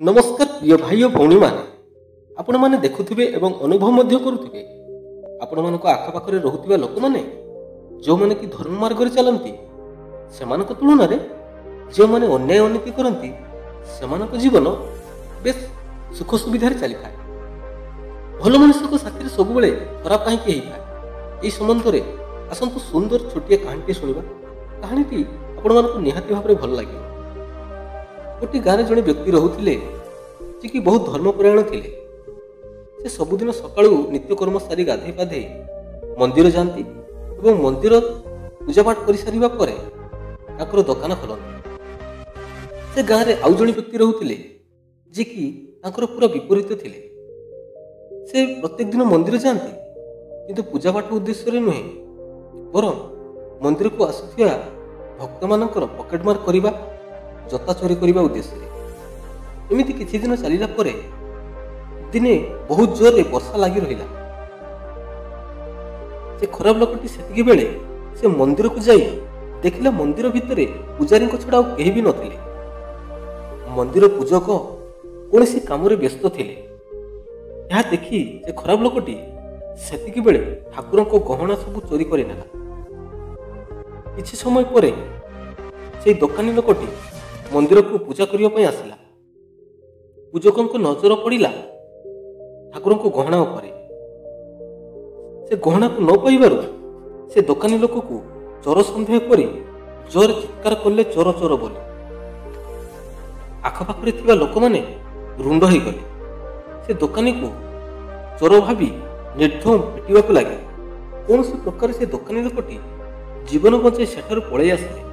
नमस्कार प्रिय भाई और भौणी मैंने आपण मैंने देखुवे एवं अनुभव करुवे आपण मान आखपाखे रोकवा लोक मैंने जो मैंने कि धर्म मार्ग चलती से तुलन में जो मैंने अन्याय अनीति करती से जीवन बेस सुख सुविधार चली था। भल मनुष्य साथी सब खराब कहीं होता है। संबंध में आसतु सुंदर छोटिया कहानी शुणा। कहानी आपण मानक निहाती भाव भल लगे। गोटे गाँव जड़े व्यक्ति रोते जी कि बहुत धर्मपरायण थे। से सबुदिन सकाळू नित्यकर्म सारी गाधे पाधे मंदिर जाती और मंदिर पूजापाठ कर सारा पर ताकर दुकान खोलती। से गाँव में आउ जड़े व्यक्ति रोते जी कि पूरा विपरीत थे। से प्रत्येक दिन मंदिर जाती किंतु पूजापाठ उद्देश्य नुहे बर मंदिर को आसुवा भक्त मानकर पकेटमार करने जता चोरी करने उद्देश्य। एमती किछि दिन चलला परे दिने बहुत जोर रे वर्षा लगी रहिला। से खराब लोकटी सेतिकी बेले से मंदिर को जाई देखिला मंदिर भितरे पूजारी को छड़ा केही भी नथिले। मंदिर पूजक कोनसी काम रे व्यस्त थिले। यह देखी से खराब लोकटी सेतिकी बेले ठाकुर को गहना सब चोरी करे नेला। किछि समय परे से दुकानी लोकटी मंदिर को पूजा करने पर आसला। पूजकों को नजर पड़ा ठाकुर को गहना उपर। से गहना को न पाइबारु से दुकानी लोक को चोर सन्देह कर जोर चित्कार कले चोर चोर बोली। आखपाखे थिबा लोक माने रुंड हो गले। से दुकानी को चोर भावी निर्धम पिटिबा को लगे। कौन सी प्रकार से दुकानी लोकटी जीवन बचाई सेठारु पळै आसिले।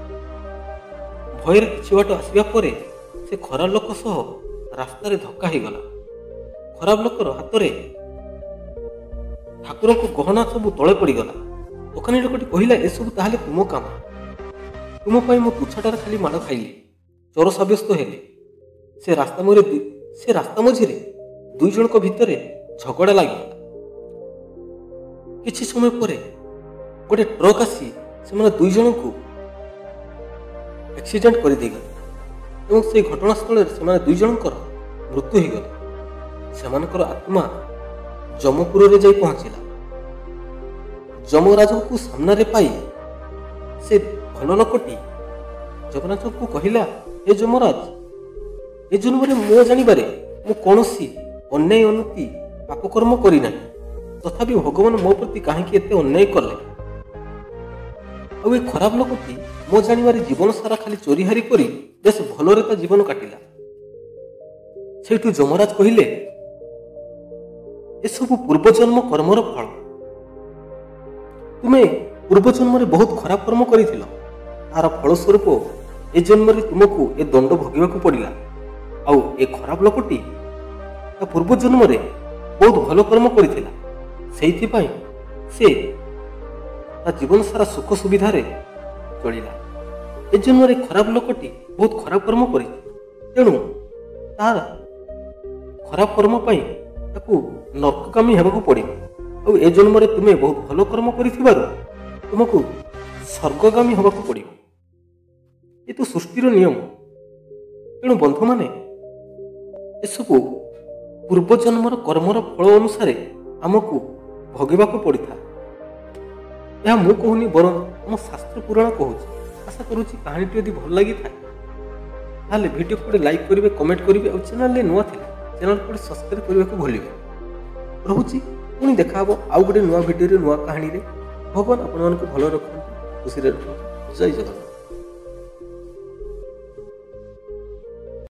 भयर किछि बाट आसिबा परे से खराब लोक सह रास्तार धक्का हो गला। खराब लोकर हाथ में ठाकुर को गहना सब तले पड़गला। दुकानी लोकटी कहला ए सब ताहले तुम काम तुम मो तुछाटार खाली माड़ खाइली चोर सब्यस्त हेले। से रास्ता मझिरे दुई जन भितर झगड़ा लगी। किछि समय पर गोटे ट्रक आसी से दुई जन को एक्सीडेंट कर देगला और से घटनास्थल से दुई जनकर मृत्यु हो गला। सेमानकर आत्मा जमपुर रे जाई पहुंचला। जमराज को सामने पाई से भल लोकटी जमराज को कहला हे जमराज ए जन्म मो जानिबारे मु कोनोसी अन्याय अनति पापकर्म करिना तथापि भगवान मो प्रति काहेकि एते अन्याय कले। आ खराब लोकटी मो जानिबारे जीवन सारा खाली चोरी हारी करी बेस भलरे ता जीवन काटिला। सेठू जमराज कहले ए सब पूर्वजन्म कर्मर फल। तुमे पूर्वजन्म बहुत खराब कर्म करिथिल तार फलस्वरूप ए जन्म तुमको ए दंड भोगिबाकू पड़िला। आउ ए खराब लोकटी ता पूर्वजन्म बहुत भल कर्म करिथिला सेइथि पई से ता जीवन सारा सुख सुविधा रे चलिला। ए जन्म खराब लोकटी बहुत खराब कर्म करी तेणु तार खराब कर्म पाई ताकू नरकगामी हेबाकू पड़िबो। और ए जन्म तुमे बहुत भल कर्म करिथिबारु तुमको स्वर्गगामी हेबाकू पड़िबो। ये तो सृष्टिर नियम। तेणु बंधु माने ए सब पूर्वजन्मर कर्मर फल अनुसार आमको भोगिबाकू पड़िथा। यह मु कहूनी बर आम शास्त्र पुराण कहूँ। आशा करुँची कहानी यदि भल लगी था वीडियो को लाइक करेंगे कमेंट करेंगे और चैनल नुआ थे चैनल को सब्सक्राइब करने को भूलिए। रोची पुणी देखा आउ गोटे नुआ वीडियो नुआ कहानी रे। भगवान आपण भल रखते खुशी रखते। जय जगन्नाथ।